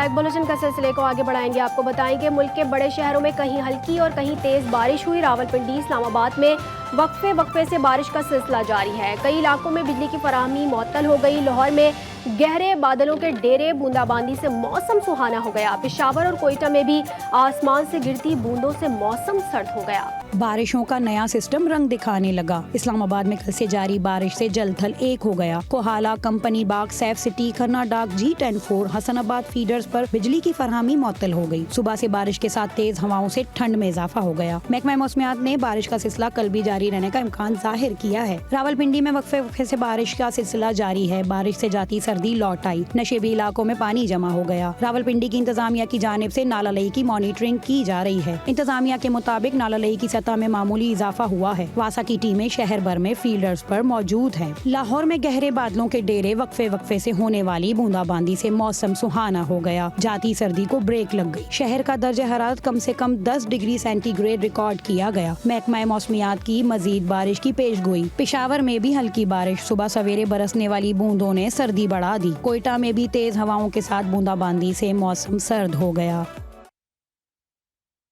Break bulletin का सिलसिले को आगे बढ़ाएंगे। आपको बताएंगे मुल्क के बड़े शहरों में कहीं हल्की और कहीं तेज बारिश हुई। रावलपिंडी, इस्लामाबाद में वक्फे से बारिश का सिलसिला जारी है। कई इलाकों में बिजली की फराहमी मुअत्तल हो गई। लाहौर में गहरे बादलों के डेरे, बूंदाबांदी से मौसम सुहाना हो गया। पेशावर और कोयटा में भी आसमान से गिरती बूंदों से मौसम सर्द हो गया। बारिशों का नया सिस्टम रंग दिखाने लगा। इस्लामाबाद में कल से जारी बारिश से जल थल एक हो गया। कोहाला, कंपनी बाग, सैफ सिटी, खन्ना डाक, G10-4, हसनाबाद फीडर्स पर बिजली की फरहमी मुअत्तल हो गई। सुबह से बारिश के साथ तेज हवाओं से ठंड में इजाफा हो गया। महकमा मौसमियात ने बारिश का सिलसिला कल भी जारी रहने का इम्कान जाहिर किया है। रावलपिंडी में वक्फे से बारिश का सिलसिला जारी है। बारिश से जाती सर्दी लौट आई। नशेबी इलाकों में पानी जमा हो गया। रावलपिंडी की इंतजामिया की जानिब से नाला लई की मॉनिटरिंग की जा रही है। इंतजामिया के मुताबिक नाला लई की सतह में मामूली इजाफा हुआ है। वासा की टीमें शहर भर में फील्डर्स पर मौजूद हैं। लाहौर में गहरे बादलों के डेरे, वक्फे से होने वाली बूंदाबांदी से मौसम सुहाना हो गया। जाती सर्दी को ब्रेक लग गई। शहर का दर्जा हरारत कम से कम 10 डिग्री सेंटीग्रेड रिकॉर्ड किया गया। महकमा मौसमियात की मजीद बारिश की पेशगोई। पेशावर में भी हल्की बारिश, सुबह सवेरे बरसने वाली बूंदों ने सर्दी बढ़ा दी। कोयटा में भी तेज हवाओं के साथ बूंदाबांदी से मौसम सर्द हो गया।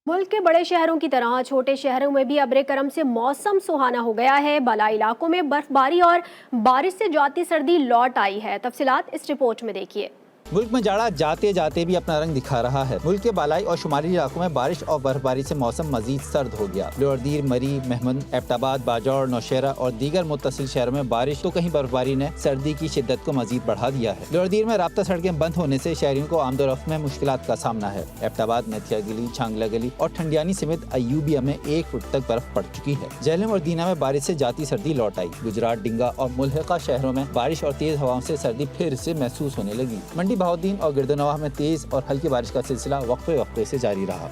मुल्क के बड़े शहरों की तरह छोटे शहरों में भी अब्रे करम से मौसम सुहाना हो गया है। बालाई इलाकों में बर्फबारी और बारिश से जाती सर्दी लौट आई है। तफसीलात इस रिपोर्ट में देखिए। मुल्क में जाड़ा जाते जाते भी अपना रंग दिखा रहा है। मुल्क के बालाई और शुमाली इलाकों में बारिश और बर्फबारी से मौसम मजीद सर्द हो गया। लोअरदीर, मरी, महमद, एबटाबाद, बाजौर, नौशेरा और दीगर मुत्तसिल शहरों में बारिश तो कहीं बर्फबारी ने सर्दी की शिद्दत को मजीद बढ़ा दिया है। लोअरदीर में राब्ता सड़कें बंद होने से शहरियों को आमदोरफ्त में मुश्किलात का सामना है। एबटाबाद, नथिया गली, छांगला गली और ठंडियानी समेत अयूबिया में 1 फुट तक बर्फ पड़ चुकी है। झेलम और दीना में बारिश से जाती सर्दी लौट आई। गुजरात, डिंगा और मुल्हिका शहरों में बारिश और तेज हवाओं से सर्दी फिर से महसूस होने लगी। मंडी, बहाउद्दीन और गिरदनवाह में तेज और हल्की बारिश का सिलसिला वक्फे से जारी रहा।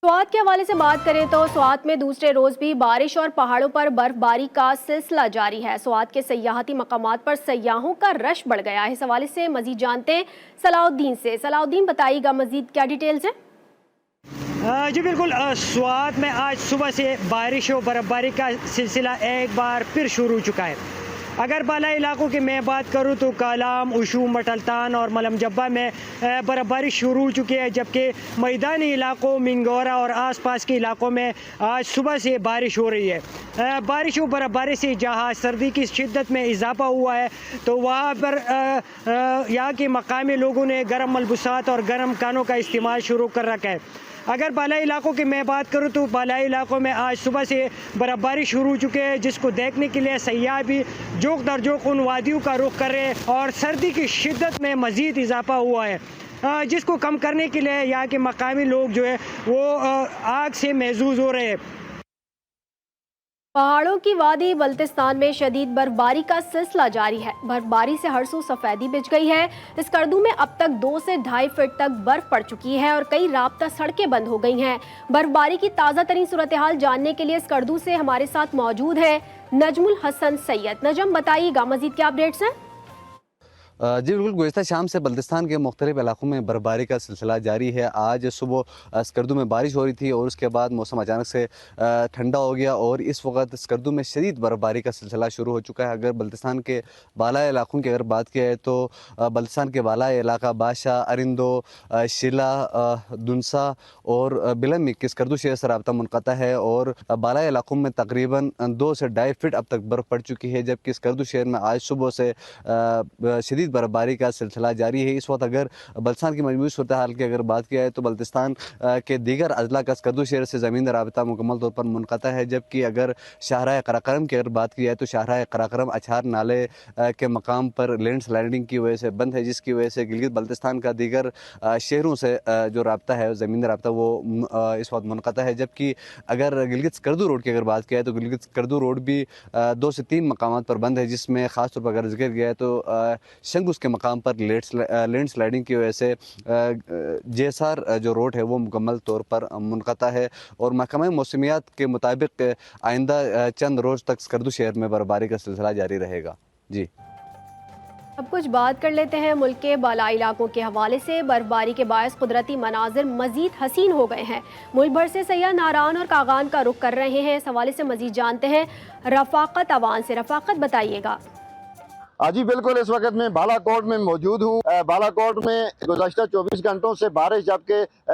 स्वात के हवाले से बात करें तो स्वात में दूसरे रोज भी बारिश और पहाड़ों पर बर्फबारी का सिलसिला जारी है। स्वात के सयाहती मकामात पर सयाहों का रश बढ़ गया है। इस हवाले से मजीद जानते हैं सलाउद्दीन से। सलाउद्दीन, बताइएगा मजीद क्या डिटेल्स है? जी बिल्कुल, स्वात में आज सुबह से बारिश और बर्फबारी का सिलसिला एक बार फिर शुरू हो चुका है। अगर बालाई इलाकों की मैं बात करूं तो कालाम, उशूम, मटलतान और मलम जब्बा में बर्फबारी शुरू हो चुकी है, जबकि मैदानी इलाकों, मिंगोरा और आसपास के इलाकों में आज सुबह से बारिश हो रही है। बारिश और बर्फबारी से जहां सर्दी की शिद्दत में इजाफा हुआ है तो वहां पर यहाँ के मकामी लोगों ने गर्म मलबूसात और गर्म खानों का इस्तेमाल शुरू कर रखा है। अगर बालाई इलाकों की मैं बात करूं तो बालाई इलाकों में आज सुबह से बर्फबारी शुरू हो चुके हैं, जिसको देखने के लिए सयाह भी जोक दर जोक उन वादियों का रुख कर रहे हैं और सर्दी की शिद्दत में मज़ीद इजाफा हुआ है, जिसको कम करने के लिए यहाँ के मकामी लोग जो है वो आग से महजूज हो रहे हैं। पहाड़ों की वादी बल्तिस्तान में शदीद बर्फबारी का सिलसिला जारी है। बर्फबारी से हर सू सफेदी बिछ गई है। इस करदू में अब तक 2 से 2.5 फीट तक बर्फ पड़ चुकी है और कई राब्ता सड़कें बंद हो गई हैं। बर्फबारी की ताज़ा तरीन सूरत हाल जानने के लिए इस करदू से हमारे साथ मौजूद है नजमुल हसन सैयद। नजम, बताइएगा मजीद क्या अपडेट्स हैं? जी बिल्कुल, गुज़िश्ता शाम से बल्तिस्तान के मुख्तलिफ इलाकों में बर्फबारी का सिलसिला जारी है। आज सुबह स्कर्दू में बारिश हो रही थी और उसके बाद मौसम अचानक से ठंडा हो गया और इस वक्त स्कर्दू में शदीद बर्फबारी का सिलसिला शुरू हो चुका है। अगर बल्तिस्तान के बाला इलाकों की अगर बात की जाए तो बल्तिस्तान के बाला इलाका बादशाह, अरिंदो, शिला, दुनसा और बिलम के स्कर्दू शहर से रब्ता मुनक़ता है और बाला इलाकों में तकरीबन 2 से 2.5 फीट अब तक बर्फ़ पड़ चुकी है, जबकि स्कर्दू शहर में आज सुबह से शदीद बर्फबारी का सिलसिला जारी है। इस वक्त अगर बल्तिस्तान की मजमूई सूरत हाल की अगर बात की जाए तो बल्तिस्तान के दीगर अजला का स्कर्दू शहर से ज़मीन राबता मुकम्मल तौर पर मुनक़ता है, जबकि अगर शाहराह कराकरम की अगर बात की जाए तो शाहराह कराकरम अछार नाले के मकाम पर लैंड स्लाइडिंग की वजह से बंद है, जिसकी वजह से गिलगित बल्तिस्तान का दीगर शहरों से जो राबता है, ज़मीन राबता, वो इस वक्त मुनक़ता है। जबकि अगर गिलगित स्कर्दू रोड की अगर बात की जाए तो गिलगित स्कर्दू रोड भी 2 से 3 मकामात पर बंद है, जिसमें ख़ास तौर पर अगर जिक्र किया है तो शंगुस के मकाम पर लैंड स्लाइडिंग की वजह से जेसार जो रोड है वो मुकम्मल तौर पर मुनक़ता है और महकमा मौसमियात के मुताबिक आइंदा चंद रोज़ तक स्कर्दू शहर में बर्फबारी का सिलसिला जारी रहेगा। जी, अब कुछ बात कर लेते हैं मुल्क के बालाई इलाकों के हवाले से। बर्फबारी के बायस कुदरती मनाजिर मजीद हसीन हो गए हैं। मुल्क भर से सयाह नारान और कागान का रुख कर रहे हैं। इस हवाले से मजीद जानते हैं रफ़ाकत अवान से। रफ़ाकत, बताइएगा। جی بالکل، اس وقت میں بالا کوٹ میں موجود ہوں۔ بالا کوٹ میں گزشتہ 24 گھنٹوں سے بارش، جبکہ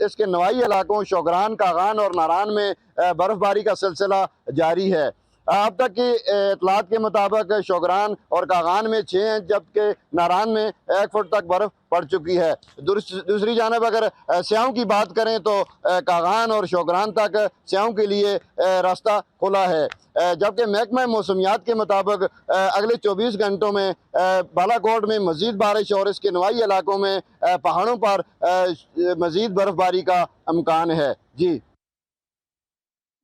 اس کے نوائی علاقوں شوگران، کاغان اور ناران میں برف باری کا سلسلہ جاری ہے۔ اب تک کی اطلاعات کے مطابق شوگران اور کاغان میں 6 انچ جبکہ ناران میں 1 فٹ تک برف پڑ چکی ہے۔ دوسری جانب اگر سیاحوں کی بات کریں تو کاغان اور شوگران تک سیاحوں کے لیے راستہ کھلا ہے، جبکہ محکمہ موسمیات کے مطابق اگلے 24 گھنٹوں میں بالا کوٹ میں مزید بارش اور اس کے نوائی علاقوں میں پہاڑوں پر مزید برف باری کا امکان ہے۔ جی،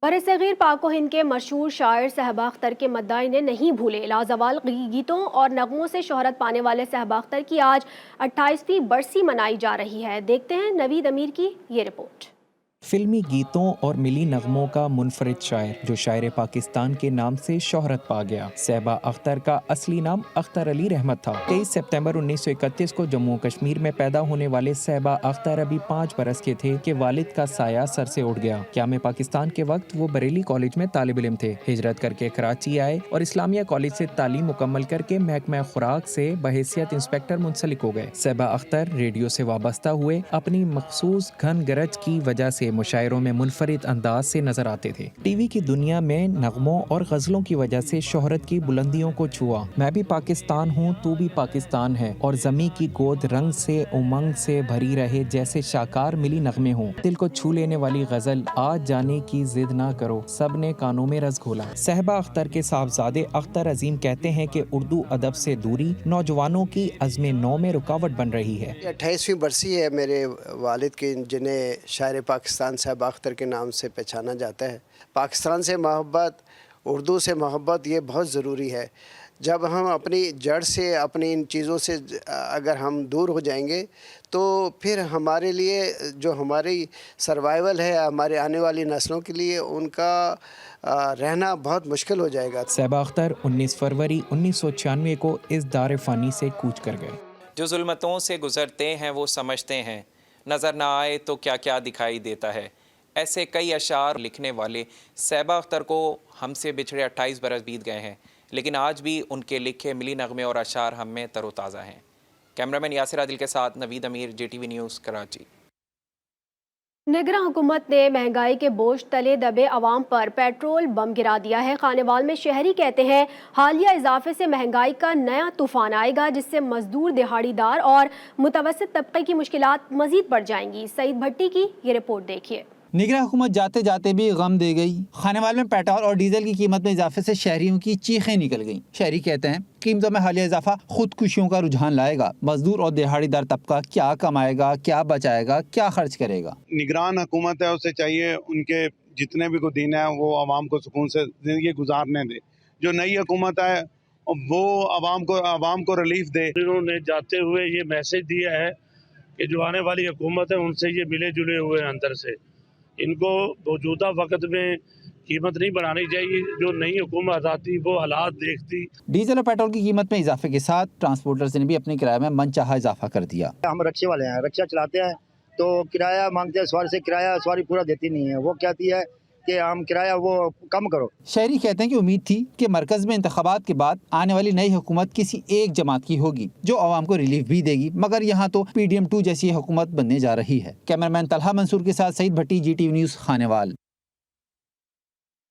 برصغیر پاک و ہند کے مشہور شاعر صہبا اختر کے مداح نے نہیں بھولے۔ لازوال گیتوں اور نغموں سے شہرت پانے والے صہبا اختر کی آج 28ویں برسی منائی جا رہی ہے۔ دیکھتے ہیں نوید امیر کی یہ رپورٹ۔ فلمی گیتوں اور ملی نغموں کا منفرد شاعر جو شاعر پاکستان کے نام سے شہرت پا گیا۔ صہبا اختر کا اصلی نام اختر علی رحمت تھا۔ 23 سپتمبر 1931 کو جموں کشمیر میں پیدا ہونے والے صہبا اختر ابھی 5 برس کے تھے کہ والد کا سایہ سر سے اٹھ گیا۔ قیام پاکستان کے وقت وہ بریلی کالج میں طالب علم تھے۔ ہجرت کر کے کراچی آئے اور اسلامیہ کالج سے تعلیم مکمل کر کے محکمہ خوراک سے بحیثیت انسپیکٹر منسلک ہو گئے۔ صہبا اختر ریڈیو سے وابستہ ہوئے، اپنی مخصوص گھن گرج کی وجہ سے مشاعروں میں منفرد انداز سے نظر آتے تھے۔ ٹی وی کی دنیا میں نغموں اور غزلوں کی وجہ سے شہرت کی بلندیوں کو چھوا۔ میں بھی پاکستان ہوں، تو بھی پاکستان ہے، اور زمیں کی گود رنگ سے امنگ سے بھری رہے جیسے شاکار ملی نغمے ہوں۔ دل کو چھو لینے والی غزل، آج جانے کی ضد نہ کرو، سب نے کانوں میں رس گھولا۔ صہبا اختر کے صاحبزادے اختر عظیم کہتے ہیں کہ اردو ادب سے دوری نوجوانوں کی عزم نو میں رکاوٹ بن رہی ہے۔ 28ویں برسی ہے میرے والد کی، جنہیں شاعر پاکستان صہبا اختر کے نام سے پہچانا جاتا ہے۔ پاکستان سے محبت، اردو سے محبت، یہ بہت ضروری ہے۔ جب ہم اپنی جڑ سے، اپنی ان چیزوں سے اگر ہم دور ہو جائیں گے تو پھر ہمارے لیے جو ہماری سروائیول ہے، ہمارے آنے والی نسلوں کے لیے ان کا رہنا بہت مشکل ہو جائے گا۔ صہبا اختر 19 فروری 1996 کو اس دار فانی سے کوچ کر گئے۔ جو ظلمتوں سے گزرتے ہیں وہ سمجھتے ہیں، نظر نہ آئے تو کیا کیا دکھائی دیتا ہے۔ ایسے کئی اشعار لکھنے والے صہبا اختر کو ہم سے بچھڑے 28 برس بیت گئے ہیں، لیکن آج بھی ان کے لکھے ملی نغمے اور اشعار ہم میں تر و تازہ ہیں۔ کیمرامین یاسر عادل کے ساتھ Naveed Amir, G T V news, Karachi. نگراں حکومت نے مہنگائی کے بوجھ تلے دبے عوام پر پیٹرول بم گرا دیا ہے۔ خانوال میں شہری کہتے ہیں حالیہ اضافے سے مہنگائی کا نیا طوفان آئے گا، جس سے مزدور، دہاڑی دار اور متوسط طبقے کی مشکلات مزید بڑھ جائیں گی۔ سعید بھٹی کی یہ رپورٹ دیکھیے۔ نگراں حکومت جاتے جاتے بھی غم دے گئی۔ خانوال میں پیٹرول اور ڈیزل کی قیمت میں اضافے سے شہریوں کی چیخیں نکل گئیں۔ شہری کہتے ہیں قیمتوں میں حالیہ اضافہ خودکشیوں کا رجحان لائے گا۔ مزدور اور دہاڑی دار طبقہ کیا کمائے گا، کیا بچائے گا، کیا خرچ کرے گا؟ نگران حکومت ہے، اسے چاہیے ان کے جتنے بھی کو دین ہے وہ عوام کو سکون سے زندگی گزارنے دے۔ جو نئی حکومت ہے وہ عوام کو ریلیف دے۔ انہوں نے جاتے ہوئے یہ میسج دیا ہے کہ جو آنے والی حکومت ہے ان سے یہ ملے جلے ہوئے ہیں اندر سے، ان کو موجودہ وقت میں قیمت نہیں بڑھانی چاہیے۔ جو نئی حکومت آتی وہ حالات دیکھتی۔ ڈیزل اور پیٹرول کی قیمت میں اضافے کے ساتھ ٹرانسپورٹرز نے بھی اپنے کرایہ میں من چاہا اضافہ کر دیا۔ ہم رکشے والے ہیں، رکشہ چلاتے ہیں تو کرایہ مانگتے ہیں سواری سے، کرایہ سواری پورا دیتی نہیں ہے۔ وہ کہتی ہے کہ ہم کرایہ وہ کم کرو۔ شہری کہتے ہیں کہ امید تھی کہ مرکز میں انتخابات کے بعد آنے والی نئی حکومت کسی ایک جماعت کی ہوگی جو عوام کو ریلیف بھی دے گی، مگر یہاں تو PDM2 جیسی حکومت بننے جا رہی ہے۔ کیمرامین طلحہ منصور کے ساتھ Saeed Bhatti, G T V news, Khanewal.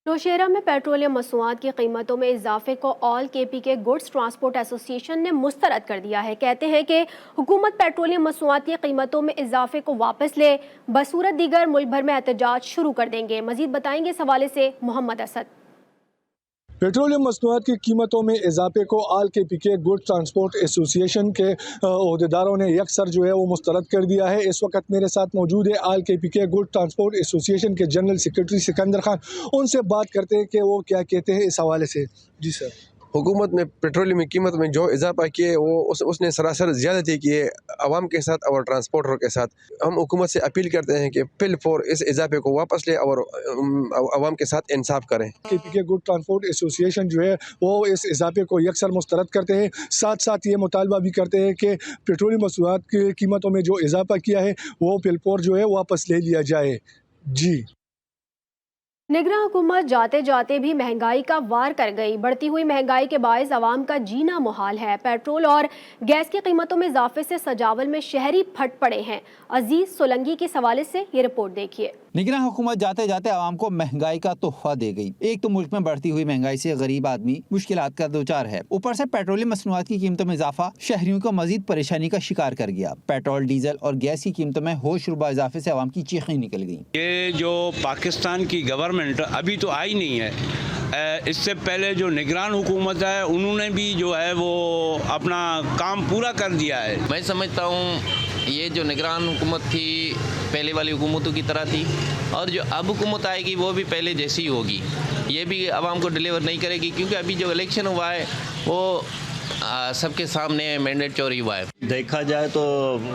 Nowshera میں پیٹرولیم مصنوعات کی قیمتوں میں اضافے کو آل KP کے گڈز ٹرانسپورٹ ایسوسی ایشن نے مسترد کر دیا ہے۔ کہتے ہیں کہ حکومت پیٹرولیم مصنوعات کی قیمتوں میں اضافے کو واپس لے، بصورت دیگر ملک بھر میں احتجاج شروع کر دیں گے۔ مزید بتائیں گے اس حوالے سے محمد اسد۔ پیٹرولیم مصنوعات کی قیمتوں میں اضافے کو آل KP کے گڈ ٹرانسپورٹ ایسوسی ایشن کے عہدیداروں نے یکسر جو ہے وہ مسترد کر دیا ہے۔ اس وقت میرے ساتھ موجود ہے آل KP کے گڈ ٹرانسپورٹ ایسوسی ایشن کے جنرل سیکرٹری سکندر خان۔ ان سے بات کرتے ہیں کہ وہ کیا کہتے ہیں اس حوالے سے۔ جی سر۔ حکومت نے پیٹرولیم کی قیمت میں جو اضافہ کیے وہ اس نے سراسر زیادتی کی ہے عوام کے ساتھ اور ٹرانسپورٹر کے ساتھ۔ ہم حکومت سے اپیل کرتے ہیں کہ فل فور اس اضافے کو واپس لے اور عوام کے ساتھ انصاف کریں۔ KP کے گڈ ٹرانسپورٹ ایسوسی ایشن جو ہے وہ اس اضافے کو یکسر مسترد کرتے ہیں، ساتھ ساتھ یہ مطالبہ بھی کرتے ہیں کہ پیٹرولیم مصنوعات کی قیمتوں میں جو اضافہ کیا ہے وہ فل فور جو ہے واپس لے لیا جائے۔ جی निगरान हुकूमत जाते जाते भी महंगाई का वार कर गई। बढ़ती हुई महंगाई के बायस आवाम का जीना मुहाल है। पेट्रोल और गैस की कीमतों में इजाफे से सजावल में शहरी फट पड़े हैं। अजीज सोलंगी के हवाले से ये रिपोर्ट देखिए। निगरान हुकूमत जाते जाते आवाम को महंगाई का तोहफा दे गई। एक तो मुल्क में बढ़ती हुई महंगाई से गरीब आदमी मुश्किलात का दोचार है, ऊपर से पेट्रोलियम मसनूआत की कीमतों में इजाफा शहरियों को मजीद परेशानी का शिकार कर गया। पेट्रोल, डीजल और गैस की कीमतों में होश रुबा इजाफे से आवाम की चीखें निकल गई। ये जो पाकिस्तान की गवर्नमेंट अभी तो आई नहीं है, इससे पहले जो निगरान हुकूमत है उन्होंने भी जो है वो अपना काम पूरा कर दिया है। मैं समझता हूँ ये जो निगरान हुकूमत थी पहले वाली हुकूमतों की तरह थी, और जो अब हुकूमत आएगी वो भी पहले जैसी ही होगी। ये भी आवाम को डिलीवर नहीं करेगी, क्योंकि अभी जो इलेक्शन हुआ है वो सबके सामने मैंडेट चोरी हुआ है। देखा जाए तो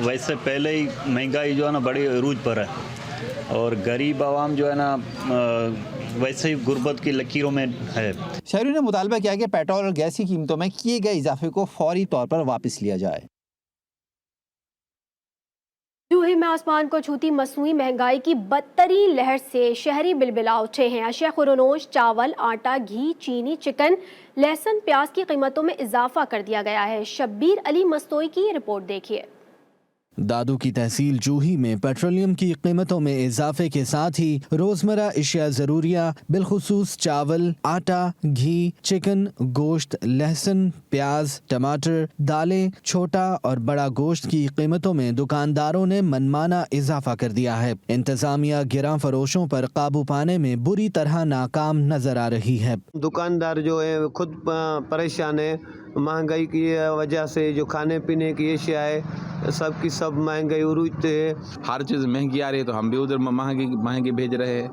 वैसे पहले ही महंगाई जो है ना बड़ी अरूज पर है, और गरीब आवाम जो है ना वैसे ही गुर्बत की लकीरों में है। शहरियों ने मुतालबा किया कि पेट्रोल और गैस की कीमतों में किए गए इजाफे को फौरी तौर पर वापस लिया जाए। जूही में आसमान को छूती मसनूई महंगाई की बदतरीन लहर से शहरी बिलबिला उठे हैं। अशिया खुरोनोश, चावल, आटा, घी, चीनी, चिकन, लहसुन, प्याज की कीमतों में इजाफा कर दिया गया है। शब्बीर अली मस्तोई की रिपोर्ट देखिए। दादू की तहसील जूही में पेट्रोलियम की कीमतों में इजाफे के साथ ही रोजमर्रा अशिया ज़रूरिया बिलखुसूस चावल, आटा, घी, चिकन, गोश्त, लहसुन, प्याज, टमाटर, दालें, छोटा और बड़ा गोश्त की कीमतों में दुकानदारों ने मनमाना इजाफा कर दिया है। इंतजामिया गिरां फरोशों पर काबू पाने में बुरी तरह नाकाम नजर आ रही है। दुकानदार जो है खुद परेशान है, महंगाई की वजह से जो खाने पीने की अशिया है सब की सब महंगाई उरूज पे है। हर चीज़ महंगी आ रही है तो हम भी उधर महंगी भेज रहे हैं।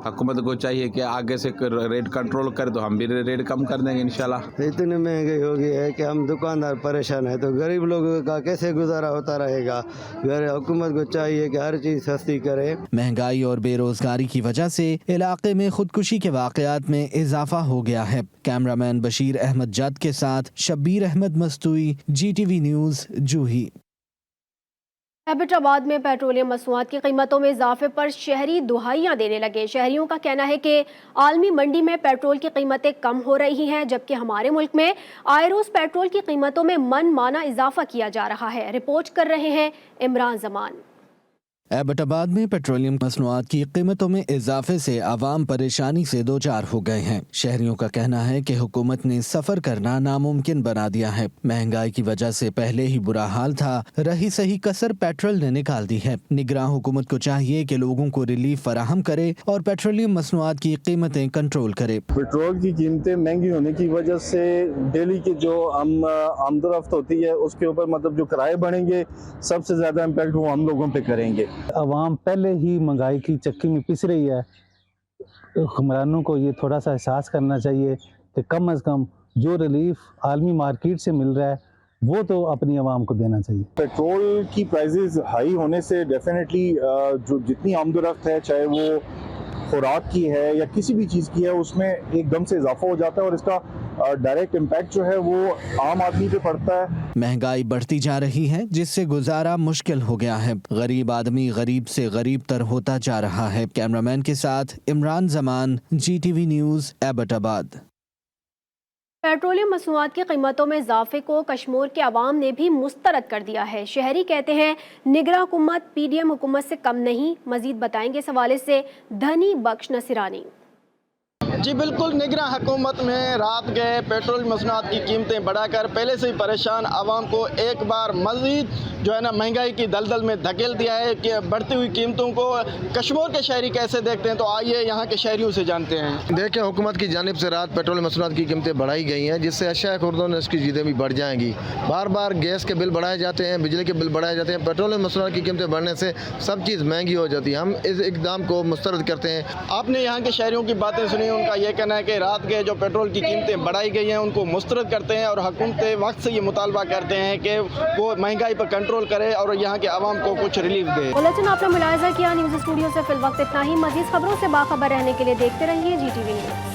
हुकूमत को चाहिए कि आगे से रेट कंट्रोल करे तो हम भी रेट कम कर देंगे इंशाल्लाह। इतनी महंगाई हो गई है कि हम दुकानदार परेशान है, तो गरीब लोगों का कैसे गुजारा होता रहेगा। हुकूमत को चाहिए कि हर चीज़ सस्ती करे। महंगाई और बेरोजगारी की वजह से इलाके में खुदकुशी के वाकयात में इजाफा हो गया है। कैमरामैन बशीर अहमद जद के साथ शब्बीर अहमद मस्तूई, GTV न्यूज़, जूही। एबटाबाद में पेट्रोलियम मसनूआत की कीमतों में इजाफे पर शहरी दुहाइयां देने लगे। शहरियों का कहना है कि आलमी मंडी में पेट्रोल की कीमतें कम हो रही हैं, जबकि हमारे मुल्क में आए रोज पेट्रोल की कीमतों में मनमाना इजाफा किया जा रहा है। रिपोर्ट कर रहे हैं इमरान जमान। एबटाबाद में पेट्रोलियम मसनूआत की कीमतों में इजाफे से आवाम परेशानी से दो चार हो गए हैं। शहरियों का कहना है कि हुकूमत ने सफर करना नामुमकिन बना दिया है। महंगाई की वजह से पहले ही बुरा हाल था, रही सही कसर पेट्रोल ने निकाल दी है। निगरान हुकूमत को चाहिए कि लोगों को रिलीफ फराहम करे और पेट्रोलियम मसनूआत की कीमतें कंट्रोल करे। पेट्रोल की कीमतें महंगी होने की वजह से डेली की जो आमदोरफ्त होती है उसके ऊपर मतलब जो किराए बढ़ेंगे, सबसे ज्यादा इम्पैक्ट वो हम लोगों पे करेंगे। अवाम पहले ही महंगाई की चक्की में पिस रही है। हुक्मरानों को ये थोड़ा सा एहसास करना चाहिए कि कम अज़ कम जो रिलीफ आलमी मार्केट से मिल रहा है वो तो अपनी आवाम को देना चाहिए। पेट्रोल की प्राइसेस हाई होने से डेफिनेटली जो जितनी आमदोरफ्त है, चाहे वो खुराक की है या किसी भी चीज़ की है, उसमें एकदम से इजाफा हो जाता है और इसका डायरेक्ट इम्पैक्ट जो है वो आम आदमी पे पड़ता है। महंगाई बढ़ती जा रही है जिससे गुजारा मुश्किल हो गया है। गरीब आदमी गरीब से गरीब तर होता जा रहा है। कैमरामैन के साथ Imran Zaman, GTV news, Abbottabad. Petroleum मसनूआत की कीमतों में इजाफे को कश्मीर के अवाम ने भी मुस्तरद कर दिया है। शहरी कहते हैं निगरान हुकूमत PDM हुकूमत से कम नहीं। मजीद बताएंगे इस हवाले से धनी बख्श नसीरानी। जी बिल्कुल, निगरान हुकूमत में रात गए पेट्रोल मसनूआत की कीमतें बढ़ाकर पहले से ही परेशान आवाम को एक बार मज़ीद जो है ना महंगाई की दलदल में धकेल दिया है। कि बढ़ती हुई कीमतों को कश्मीर के शहरी कैसे देखते हैं, तो आइए यहाँ के शहरियों से जानते हैं। देखिए, हुकूमत की जानिब से रात पेट्रोल मसनूआत की कीमतें बढ़ाई गई हैं, जिससे अशिया खुर्दों उसकी चीज़ें भी बढ़ जाएंगी। बार बार गैस के बिल बढ़ाए जाते हैं, बिजली के बिल बढ़ाए जाते हैं। पेट्रोल मसनूआत की कीमतें बढ़ने से सब चीज़ महंगी हो जाती है। हम इस इक़दाम को मुस्तरद करते हैं। आपने यहाँ के शहरियों की बातें सुनी, उनका ये कहना है कि रात के जो पेट्रोल की कीमतें बढ़ाई गई हैं उनको मुस्तरद करते हैं और हुकूमत वक्त से ये मुतालबा करते हैं कि वो महंगाई पर कंट्रोल करे और यहाँ के आवाम को कुछ रिलीफ दे। बुलेटिन आपने मुलाहिजा किया। न्यूज़ स्टूडियो से फिल वक्त इतना ही। मज़ीद खबरों से बाखबर रहने के लिए देखते रहिए GTV न्यूज़।